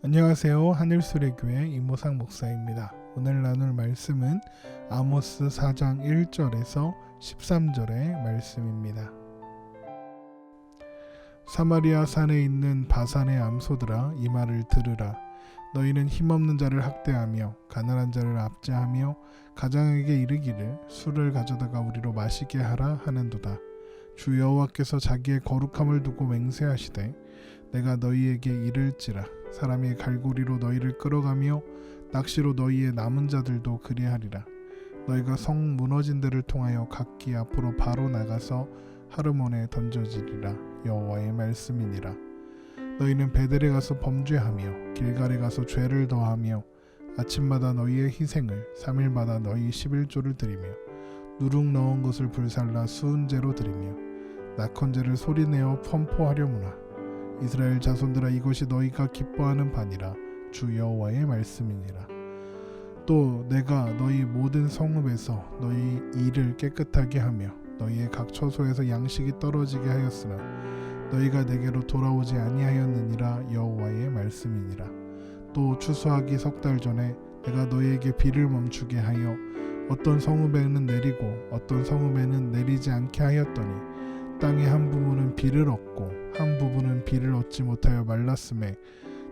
안녕하세요. 하늘수레교회 이모상 목사입니다. 오늘 나눌 말씀은 아모스 4장 1절에서 13절의 말씀입니다. 사마리아 산에 있는 바산의 암소들아, 이 말을 들으라. 너희는 힘없는 자를 학대하며 가난한 자를 압제하며 가장에게 이르기를 술을 가져다가 우리로 마시게 하라 하는도다. 주 여호와께서 자기의 거룩함을 두고 맹세하시되 내가 너희에게 이를지라. 사람이 갈고리로 너희를 끌어가며 낚시로 너희의 남은 자들도 그리하리라. 너희가 성 무너진 데를 통하여 각기 앞으로 바로 나가서 하르몬에 던져지리라. 여호와의 말씀이니라. 너희는 베델에 가서 범죄하며 길갈에 가서 죄를 더하며 아침마다 너희의 희생을 3일마다 너희 11조를 드리며 누룩 넣은 것을 불살라 수은제로 드리며 낙헌제를 소리내어 선포하려무나. 이스라엘 자손들아, 이것이 너희가 기뻐하는 바니라. 주 여호와의 말씀이니라. 또 내가 너희 모든 성읍에서 너희 이를 깨끗하게 하며 너희의 각 처소에서 양식이 떨어지게 하였으나 너희가 내게로 돌아오지 아니하였느니라. 여호와의 말씀이니라. 또 추수하기 석 달 전에 내가 너희에게 비를 멈추게 하여 어떤 성읍에는 내리고 어떤 성읍에는 내리지 않게 하였더니 땅의 한 부분은 비를 얻고 한 부분은 비를 얻지 못하여 말랐음에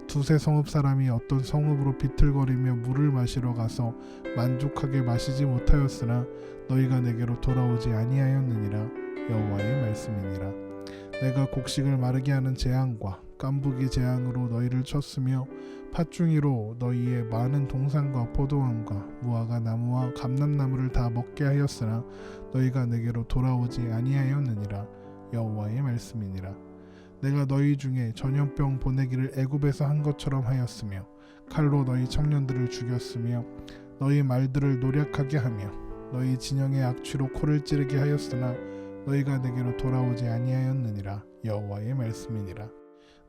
두세 성읍 사람이 어떤 성읍으로 비틀거리며 물을 마시러 가서 만족하게 마시지 못하였으나 너희가 내게로 돌아오지 아니하였느니라. 여호와의 말씀이니라. 내가 곡식을 마르게 하는 재앙과 깐부기 재앙으로 너희를 쳤으며 팥중이로 너희의 많은 동산과 포도원과 무화과 나무와 감람나무를 다 먹게 하였으나 너희가 내게로 돌아오지 아니하였느니라. 여호와의 말씀이니라. 내가 너희 중에 전염병 보내기를 애굽에서 한 것처럼 하였으며 칼로 너희 청년들을 죽였으며 너희 말들을 노략하게 하며 너희 진영의 악취로 코를 찌르게 하였으나 너희가 내게로 돌아오지 아니하였느니라. 여호와의 말씀이니라.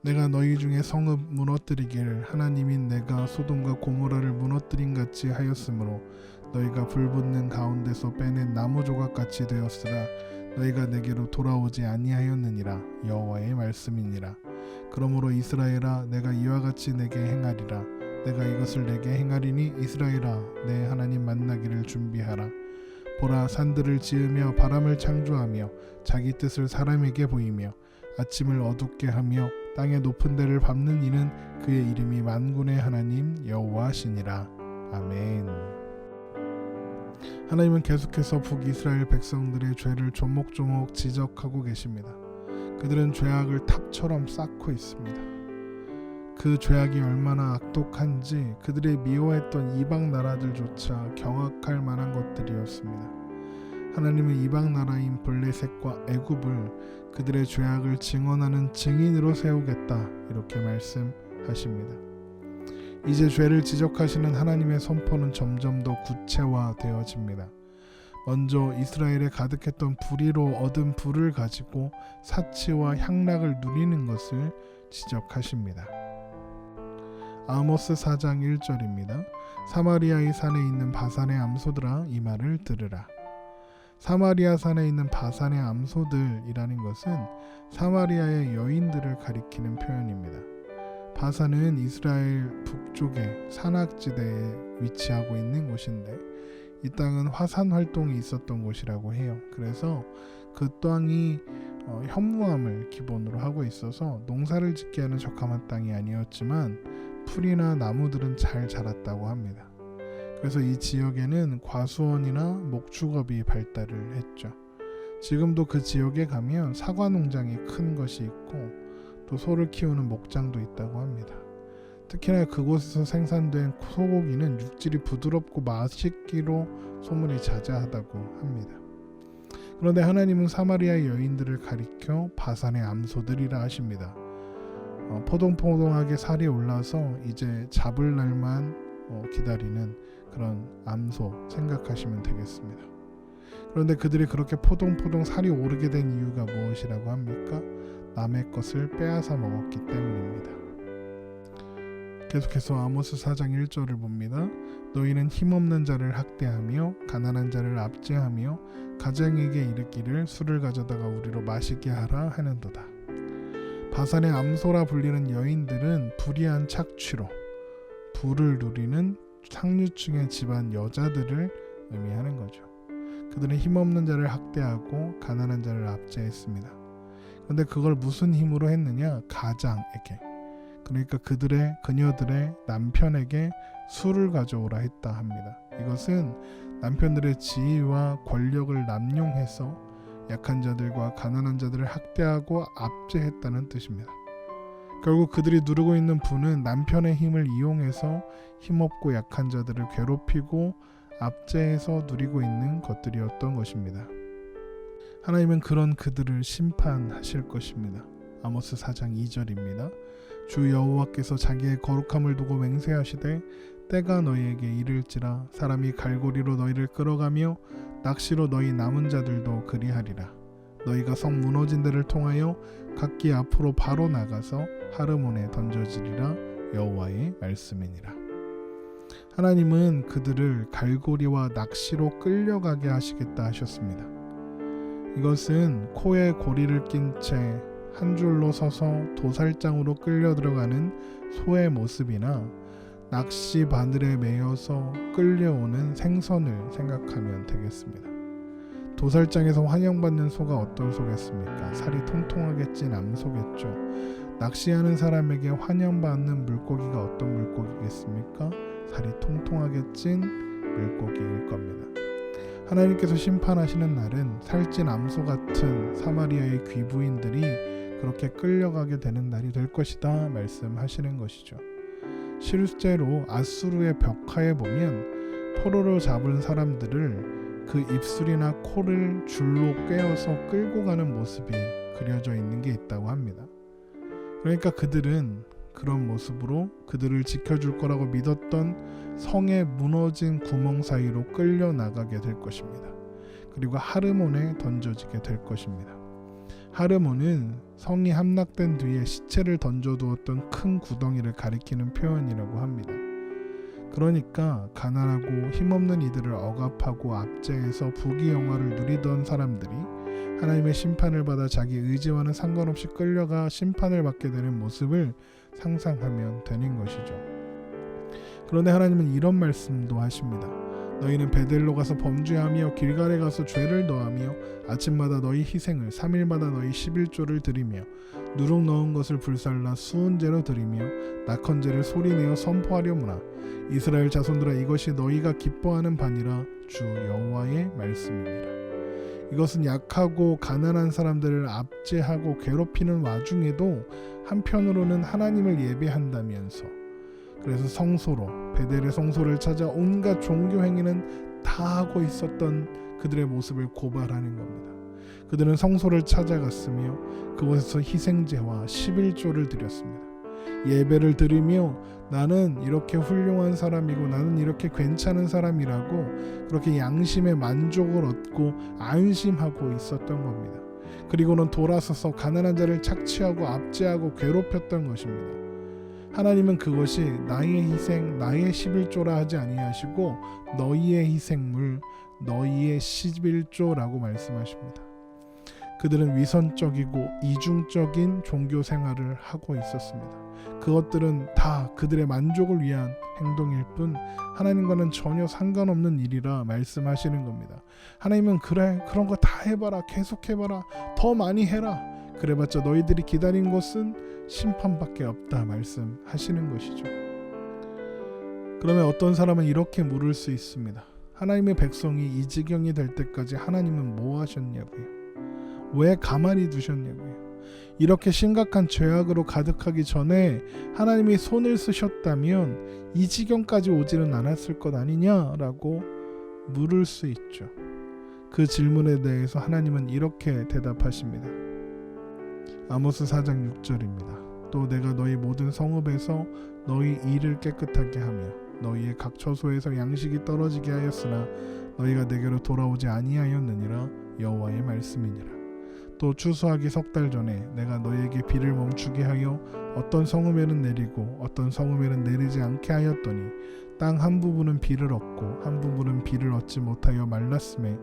내가 너희 중에 성읍 무너뜨리기를 하나님인 내가 소돔과 고모라를 무너뜨린 같이 하였으므로 너희가 불붙는 가운데서 빼낸 나무 조각같이 되었으나 너희가 내게로 돌아오지 아니하였느니라. 여호와의 말씀이니라. 그러므로 이스라엘아, 내가 이와 같이 내게 행하리라. 내가 이것을 내게 행하리니 이스라엘아, 내 하나님 만나기를 준비하라. 보라, 산들을 지으며 바람을 창조하며 자기 뜻을 사람에게 보이며 아침을 어둡게 하며 땅의 높은 데를 밟는 이는 그의 이름이 만군의 하나님 여호와시니라. 아멘. 하나님은 계속해서 북이스라엘 백성들의 죄를 조목조목 지적하고 계십니다. 그들은 죄악을 탑처럼 쌓고 있습니다. 그 죄악이 얼마나 악독한지 그들의 미워했던 이방 나라들조차 경악할 만한 것들이었습니다. 하나님은 이방 나라인 블레셋과 애굽을 그들의 죄악을 증언하는 증인으로 세우겠다, 이렇게 말씀하십니다. 이제 죄를 지적하시는 하나님의 선포는 점점 더 구체화되어집니다. 먼저 이스라엘에 가득했던 불의로 얻은 부를 가지고 사치와 향락을 누리는 것을 지적하십니다. 아모스 4장 1절입니다. 사마리아의 산에 있는 바산의 암소들아, 이 말을 들으라. 사마리아 산에 있는 바산의 암소들이라는 것은 사마리아의 여인들을 가리키는 표현입니다. 바산은 이스라엘 북쪽의 산악지대에 위치하고 있는 곳인데 이 땅은 화산 활동이 있었던 곳이라고 해요. 그래서 그 땅이 현무암을 기본으로 하고 있어서 농사를 짓게 하는 적합한 땅이 아니었지만 풀이나 나무들은 잘 자랐다고 합니다. 그래서 이 지역에는 과수원이나 목축업이 발달을 했죠. 지금도 그 지역에 가면 사과 농장이 큰 것이 있고 또 소를 키우는 목장도 있다고 합니다. 특히나 그곳에서 생산된 소고기는 육질이 부드럽고 맛있기로 소문이 자자하다고 합니다. 그런데 하나님은 사마리아 여인들을 가리켜 바산의 암소들이라 하십니다. 포동포동하게 살이 올라서 이제 잡을 날만 기다리는 그런 암소 생각하시면 되겠습니다. 그런데 그들이 그렇게 포동포동 살이 오르게 된 이유가 무엇이라고 합니까? 남의 것을 빼앗아 먹었기 때문입니다. 계속해서 아모스 4장 1절을 봅니다. 너희는 힘없는 자를 학대하며 가난한 자를 압제하며 가장에게 이르기를 술을 가져다가 우리로 마시게 하라 하는도다. 바산의 암소라 불리는 여인들은 불의한 착취로 부를 누리는 상류층의 집안 여자들을 의미하는 거죠. 그들은 힘없는 자를 학대하고 가난한 자를 압제했습니다. 그런데 그걸 무슨 힘으로 했느냐? 가장에게, 그러니까 그녀들의 남편에게 술을 가져오라 했다 합니다. 이것은 남편들의 지위와 권력을 남용해서 약한 자들과 가난한 자들을 학대하고 압제했다는 뜻입니다. 결국 그들이 누르고 있는 부는 남편의 힘을 이용해서 힘없고 약한 자들을 괴롭히고 압제해서 누리고 있는 것들이었던 것입니다. 하나님은 그런 그들을 심판하실 것입니다. 아모스 4장 2절입니다. 주 여호와께서 자기의 거룩함을 두고 맹세하시되 때가 너희에게 이를지라 사람이 갈고리로 너희를 끌어가며 낚시로 너희 남은 자들도 그리하리라. 너희가 성 무너진 데를 통하여 각기 앞으로 바로 나가서 하르몬에 던져지리라. 여호와의 말씀이니라. 하나님은 그들을 갈고리와 낚시로 끌려가게 하시겠다 하셨습니다. 이것은 코에 고리를 낀 채 한 줄로 서서 도살장으로 끌려 들어가는 소의 모습이나 낚시 바늘에 매여서 끌려오는 생선을 생각하면 되겠습니다. 도살장에서 환영받는 소가 어떤 소겠습니까? 살이 통통하게 찐 암소겠죠. 낚시하는 사람에게 환영받는 물고기가 어떤 물고기겠습니까? 살이 통통하게 찐 물고기일 겁니다. 하나님께서 심판하시는 날은 살찐 암소 같은 사마리아의 귀부인들이 그렇게 끌려가게 되는 날이 될 것이다 말씀하시는 것이죠. 실제로 아수르의 벽화에 보면 포로로 잡은 사람들을 그 입술이나 코를 줄로 꿰어서 끌고 가는 모습이 그려져 있는 게 있다고 합니다. 그러니까 그들은 그런 모습으로 그들을 지켜줄 거라고 믿었던 성의 무너진 구멍 사이로 끌려 나가게 될 것입니다. 그리고 하르몬에 던져지게 될 것입니다. 하르몬은 성이 함락된 뒤에 시체를 던져두었던 큰 구덩이를 가리키는 표현이라고 합니다. 그러니까 가난하고 힘없는 이들을 억압하고 압제해서 부귀영화를 누리던 사람들이 하나님의 심판을 받아 자기 의지와는 상관없이 끌려가 심판을 받게 되는 모습을 상상하면 되는 것이죠. 그런데 하나님은 이런 말씀도 하십니다. 너희는 베델로 가서 범죄하며 길갈에 가서 죄를 더하며 아침마다 너희 희생을 3일마다 너희 11조를 드리며 누룩 넣은 것을 불살라 수은제로 드리며 낙헌제를 소리내어 선포하려무나 이스라엘 자손들아 이것이 너희가 기뻐하는 바니라. 주 여호와의 말씀이니라. 이것은 약하고 가난한 사람들을 압제하고 괴롭히는 와중에도 한편으로는 하나님을 예배한다면서, 그래서 성소로 베델의 성소를 찾아 온갖 종교 행위는 다 하고 있었던 그들의 모습을 고발하는 겁니다. 그들은 성소를 찾아갔으며 그곳에서 희생제와 11조를 드렸습니다. 예배를 드리며 나는 이렇게 훌륭한 사람이고 나는 이렇게 괜찮은 사람이라고 그렇게 양심의 만족을 얻고 안심하고 있었던 겁니다. 그리고는 돌아서서 가난한 자를 착취하고 압제하고 괴롭혔던 것입니다. 하나님은 그것이 나의 희생, 나의 11조라 하지 아니하시고 너희의 희생물, 너희의 11조라고 말씀하십니다. 그들은 위선적이고 이중적인 종교 생활을 하고 있었습니다. 그것들은 다 그들의 만족을 위한 행동일 뿐 하나님과는 전혀 상관없는 일이라 말씀하시는 겁니다. 하나님은 그래, 그런 거 다 해봐라, 계속 해봐라, 더 많이 해라, 그래봤자 너희들이 기다린 것은 심판밖에 없다 말씀하시는 것이죠. 그러면 어떤 사람은 이렇게 물을 수 있습니다. 하나님의 백성이 이 지경이 될 때까지 하나님은 뭐 하셨냐고요? 왜 가만히 두셨냐고요? 이렇게 심각한 죄악으로 가득하기 전에 하나님이 손을 쓰셨다면 이 지경까지 오지는 않았을 것 아니냐라고 물을 수 있죠. 그 질문에 대해서 하나님은 이렇게 대답하십니다. 아모스 4장 6절입니다. 또 내가 너희 모든 성읍에서 너희 이를 깨끗하게 하며 너희의 각 처소에서 양식이 떨어지게 하였으나 너희가 내게로 돌아오지 아니하였느니라. 여호와의 말씀이니라. 또 추수하기 3달 전에 내가 너희에게 비를 멈추게 하여 어떤 성읍에는 내리고 어떤 성읍에는 내리지 않게 하였더니 땅 한 부분은 비를 얻고 한 부분은 비를 얻지 못하여 말랐음에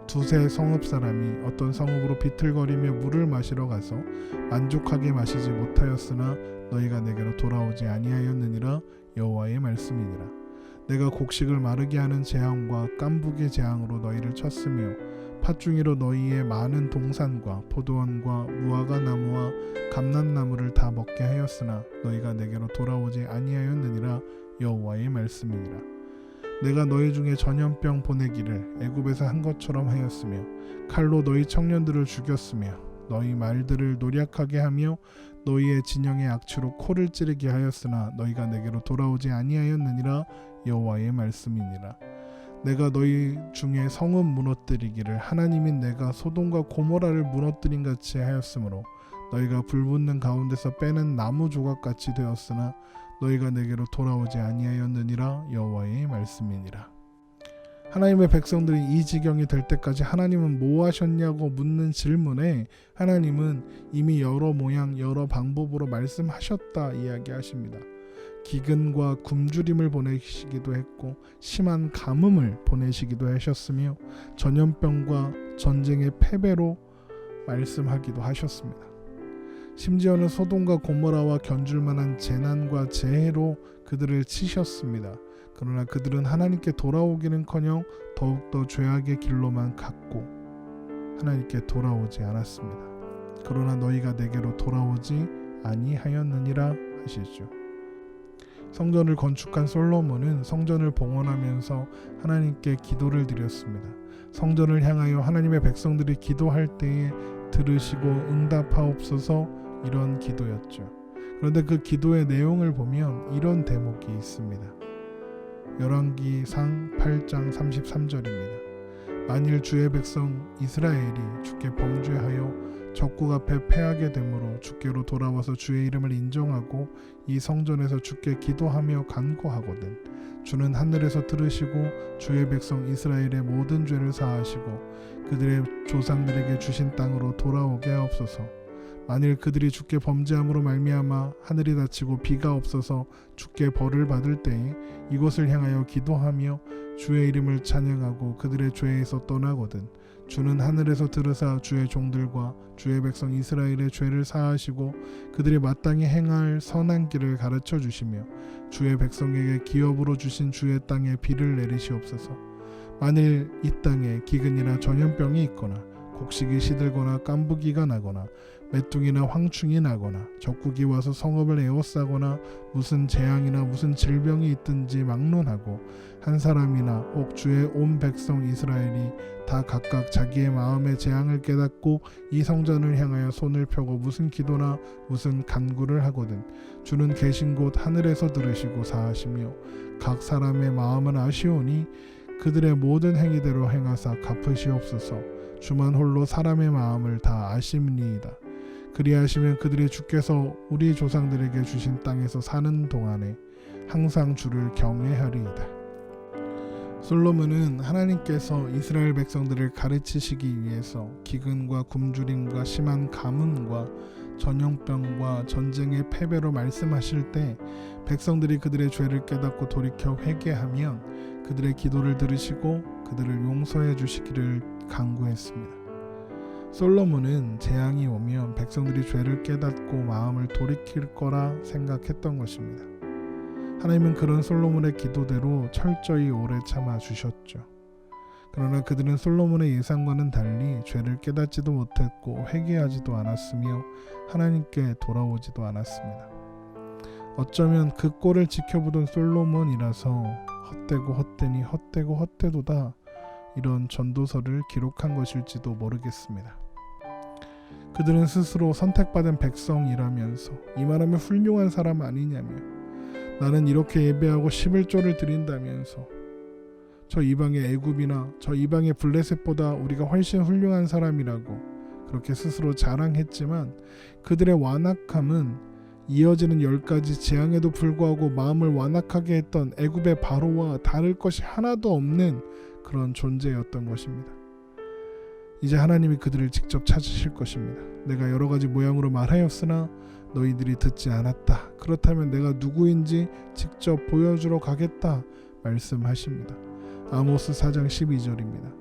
두세 성읍 사람이 어떤 성읍으로 비틀거리며 물을 마시러 가서 만족하게 마시지 못하였으나 너희가 내게로 돌아오지 아니하였느니라. 여호와의 말씀이니라. 내가 곡식을 마르게 하는 재앙과 깐부기 재앙으로 너희를 쳤으며 팥중이로 너희의 많은 동산과 포도원과 무화과 나무와 감람나무를 다 먹게 하였으나 너희가 내게로 돌아오지 아니하였느니라. 여호와의 말씀이니라. 내가 너희 중에 전염병 보내기를 애굽에서 한 것처럼 하였으며 칼로 너희 청년들을 죽였으며 너희 말들을 노략하게 하며 너희의 진영의 악취로 코를 찌르게 하였으나 너희가 내게로 돌아오지 아니하였느니라. 여호와의 말씀이니라. 내가 너희 중에 성읍 무너뜨리기를 하나님인 내가 소돔과 고모라를 무너뜨린 같이 하였으므로 너희가 불붙는 가운데서 빼는 나무 조각같이 되었으나 너희가 내게로 돌아오지 아니하였느니라. 여호와의 말씀이니라. 하나님의 백성들이 이 지경이 될 때까지 하나님은 뭐 하셨냐고 묻는 질문에 하나님은 이미 여러 모양 여러 방법으로 말씀하셨다 이야기하십니다. 기근과 굶주림을 보내시기도 했고 심한 가뭄을 보내시기도 하셨으며 전염병과 전쟁의 패배로 말씀하기도 하셨습니다. 심지어는 소돔과 고모라와 견줄만한 재난과 재해로 그들을 치셨습니다. 그러나 그들은 하나님께 돌아오기는커녕 더욱더 죄악의 길로만 갔고 하나님께 돌아오지 않았습니다. 그러나 너희가 내게로 돌아오지 아니하였느니라 하시죠. 성전을 건축한 솔로몬은 성전을 봉헌하면서 하나님께 기도를 드렸습니다. 성전을 향하여 하나님의 백성들이 기도할 때에 들으시고 응답하옵소서, 이런 기도였죠. 그런데 그 기도의 내용을 보면 이런 대목이 있습니다. 열왕기상 8장 33절입니다. 만일 주의 백성 이스라엘이 주께 범죄하여 적국 앞에 패하게 되므로 주께로 돌아와서 주의 이름을 인정하고 이 성전에서 주께 기도하며 간구하거든 주는 하늘에서 들으시고 주의 백성 이스라엘의 모든 죄를 사하시고 그들의 조상들에게 주신 땅으로 돌아오게 하옵소서. 만일 그들이 주께 범죄함으로 말미암아 하늘이 닫히고 비가 없어서 주께 벌을 받을 때에 이곳을 향하여 기도하며 주의 이름을 찬양하고 그들의 죄에서 떠나거든 주는 하늘에서 들으사 주의 종들과 주의 백성 이스라엘의 죄를 사하시고 그들이 마땅히 행할 선한 길을 가르쳐 주시며 주의 백성에게 기업으로 주신 주의 땅에 비를 내리시옵소서. 만일 이 땅에 기근이나 전염병이 있거나 곡식이 시들거나 깐부기가 나거나 메뚜기나 황충이 나거나 적국이 와서 성읍을 에워싸거나 무슨 재앙이나 무슨 질병이 있든지 막론하고 한 사람이나 혹 주의 온 백성 이스라엘이 다 각각 자기의 마음의 재앙을 깨닫고 이 성전을 향하여 손을 펴고 무슨 기도나 무슨 간구를 하거든 주는 계신 곳 하늘에서 들으시고 사하시며 각 사람의 마음은 아시오니 그들의 모든 행위대로 행하사 갚으시옵소서. 주만 홀로 사람의 마음을 다 아심니이다. 그리하시면 그들이 주께서 우리 조상들에게 주신 땅에서 사는 동안에 항상 주를 경외하리이다. 솔로몬은 하나님께서 이스라엘 백성들을 가르치시기 위해서 기근과 굶주림과 심한 가뭄과 전염병과 전쟁의 패배로 말씀하실 때 백성들이 그들의 죄를 깨닫고 돌이켜 회개하면 그들의 기도를 들으시고 그들을 용서해 주시기를 간구했습니다. 솔로몬은 재앙이 오면 백성들이 죄를 깨닫고 마음을 돌이킬 거라 생각했던 것입니다. 하나님은 그런 솔로몬의 기도대로 철저히 오래 참아 주셨죠. 그러나 그들은 솔로몬의 예상과는 달리 죄를 깨닫지도 못했고 회개하지도 않았으며 하나님께 돌아오지도 않았습니다. 어쩌면 그 꼴을 지켜보던 솔로몬이라서 헛되고 헛되니 헛되고 헛되도다 이런 전도서를 기록한 것일지도 모르겠습니다. 그들은 스스로 선택받은 백성이라면서 이 말하면 훌륭한 사람 아니냐며 나는 이렇게 예배하고 11조를 드린다면서 저 이방의 애굽이나 저 이방의 블레셋보다 우리가 훨씬 훌륭한 사람이라고 그렇게 스스로 자랑했지만 그들의 완악함은 이어지는 10가지 재앙에도 불구하고 마음을 완악하게 했던 애굽의 바로와 다를 것이 하나도 없는 그런 존재였던 것입니다. 이제 하나님이 그들을 직접 찾으실 것입니다. 내가 여러 가지 모양으로 말하였으나 너희들이 듣지 않았다. 그렇다면 내가 누구인지 직접 보여주러 가겠다 말씀하십니다. 아모스 4장 12절입니다.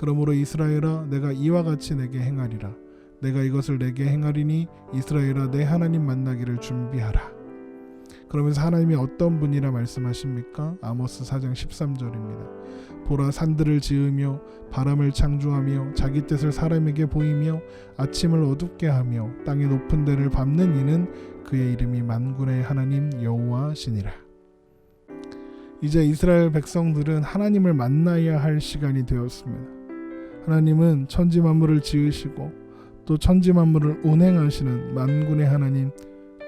그러므로 이스라엘아 내가 이와 같이 내게 행하리라. 내가 이것을 내게 행하리니 이스라엘아 내 하나님 만나기를 준비하라. 그러면서 하나님이 어떤 분이라 말씀하십니까? 아모스 4장 13절입니다. 보라 산들을 지으며 바람을 창조하며 자기 뜻을 사람에게 보이며 아침을 어둡게 하며 땅의 높은 데를 밟는 이는 그의 이름이 만군의 하나님 여호와시니라. 이제 이스라엘 백성들은 하나님을 만나야 할 시간이 되었습니다. 하나님은 천지 만물을 지으시고 또 천지 만물을 운행하시는 만군의 하나님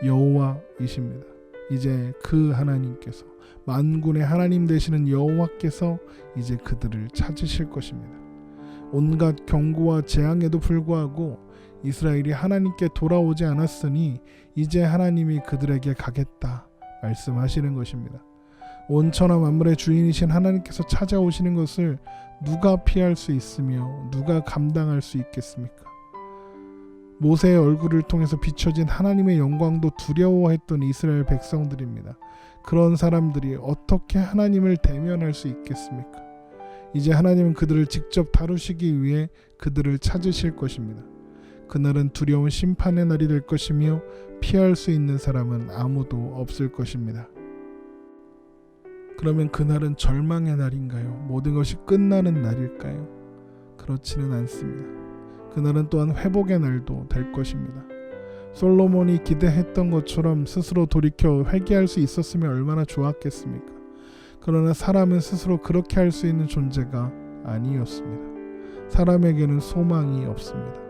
여호와이십니다. 이제 그 하나님께서 만군의 하나님 되시는 여호와께서 이제 그들을 찾으실 것입니다. 온갖 경고와 재앙에도 불구하고 이스라엘이 하나님께 돌아오지 않았으니 이제 하나님이 그들에게 가겠다 말씀하시는 것입니다. 온 천하 만물의 주인이신 하나님께서 찾아오시는 것을 누가 피할 수 있으며 누가 감당할 수 있겠습니까? 모세의 얼굴을 통해서 비춰진 하나님의 영광도 두려워했던 이스라엘 백성들입니다. 그런 사람들이 어떻게 하나님을 대면할 수 있겠습니까? 이제 하나님은 그들을 직접 다루시기 위해 그들을 찾으실 것입니다. 그날은 두려운 심판의 날이 될 것이며 피할 수 있는 사람은 아무도 없을 것입니다. 그러면 그날은 절망의 날인가요? 모든 것이 끝나는 날일까요? 그렇지는 않습니다. 그날은 또한 회복의 날도 될 것입니다. 솔로몬이 기대했던 것처럼 스스로 돌이켜 회개할 수 있었으면 얼마나 좋았겠습니까? 그러나 사람은 스스로 그렇게 할 수 있는 존재가 아니었습니다. 사람에게는 소망이 없습니다.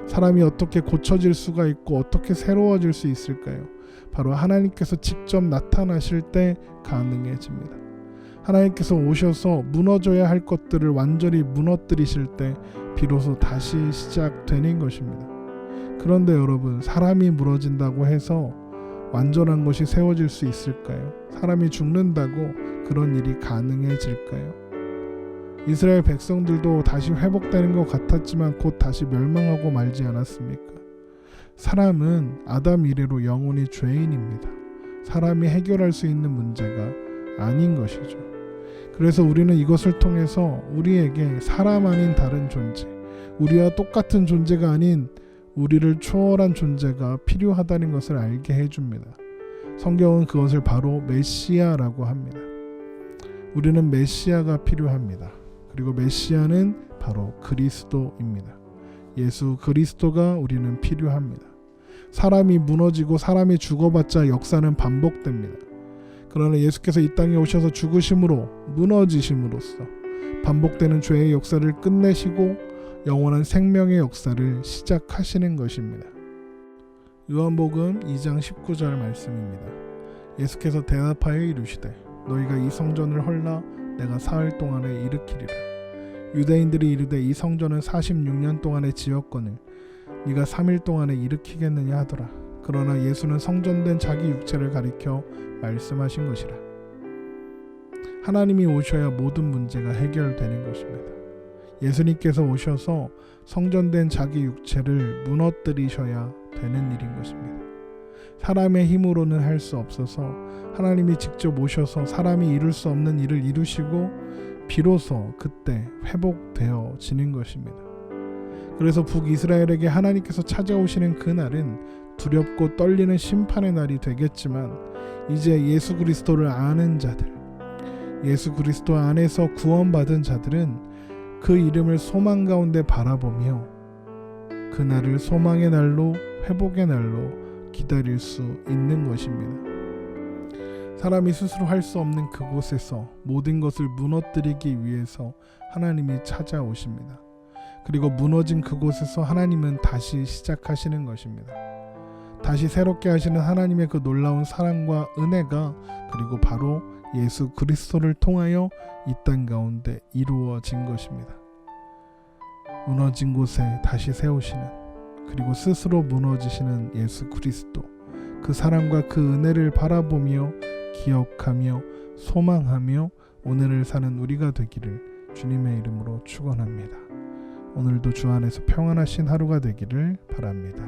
사람이 어떻게 고쳐질 수가 있고 어떻게 새로워질 수 있을까요? 바로 하나님께서 직접 나타나실 때 가능해집니다. 하나님께서 오셔서 무너져야 할 것들을 완전히 무너뜨리실 때 비로소 다시 시작되는 것입니다. 그런데 여러분, 사람이 무너진다고 해서 완전한 것이 세워질 수 있을까요? 사람이 죽는다고 그런 일이 가능해질까요? 이스라엘 백성들도 다시 회복되는 것 같았지만 곧 다시 멸망하고 말지 않았습니까? 사람은 아담 이래로 영원히 죄인입니다. 사람이 해결할 수 있는 문제가 아닌 것이죠. 그래서 우리는 이것을 통해서 우리에게 사람 아닌 다른 존재, 우리와 똑같은 존재가 아닌 우리를 초월한 존재가 필요하다는 것을 알게 해줍니다. 성경은 그것을 바로 메시아라고 합니다. 우리는 메시아가 필요합니다. 그리고 메시아는 바로 그리스도입니다. 예수 그리스도가 우리는 필요합니다. 사람이 무너지고 사람이 죽어봤자 역사는 반복됩니다. 그러나 예수께서 이 땅에 오셔서 죽으심으로 무너지심으로써 반복되는 죄의 역사를 끝내시고 영원한 생명의 역사를 시작하시는 것입니다. 요한복음 2장 19절 말씀입니다. 예수께서 대답하여 이르시되 너희가 이 성전을 헐라 내가 사흘 동안에 일으키리라. 유대인들이 이르되 이 성전은 46년 동안에 지었거늘 네가 3일 동안에 일으키겠느냐 하더라. 그러나 예수는 성전된 자기 육체를 가리켜 말씀하신 것이라. 하나님이 오셔야 모든 문제가 해결되는 것입니다. 예수님께서 오셔서 성전된 자기 육체를 무너뜨리셔야 되는 일인 것입니다. 사람의 힘으로는 할 수 없어서 하나님이 직접 오셔서 사람이 이룰 수 없는 일을 이루시고 비로소 그때 회복되어지는 것입니다. 그래서 북이스라엘에게 하나님께서 찾아오시는 그날은 두렵고 떨리는 심판의 날이 되겠지만 이제 예수 그리스도를 아는 자들, 예수 그리스도 안에서 구원받은 자들은 그 이름을 소망 가운데 바라보며 그날을 소망의 날로 회복의 날로 기다릴 수 있는 것입니다. 사람이 스스로 할 수 없는 그곳에서 모든 것을 무너뜨리기 위해서 하나님이 찾아오십니다. 그리고 무너진 그곳에서 하나님은 다시 시작하시는 것입니다. 다시 새롭게 하시는 하나님의 그 놀라운 사랑과 은혜가 그리고 바로 예수 그리스도를 통하여 이 땅 가운데 이루어진 것입니다. 무너진 곳에 다시 세우시는 그리고 스스로 무너지시는 예수 그리스도, 그 사랑과 그 은혜를 바라보며 기억하며 소망하며 오늘을 사는 우리가 되기를 주님의 이름으로 축원합니다. 오늘도 주 안에서 평안하신 하루가 되기를 바랍니다.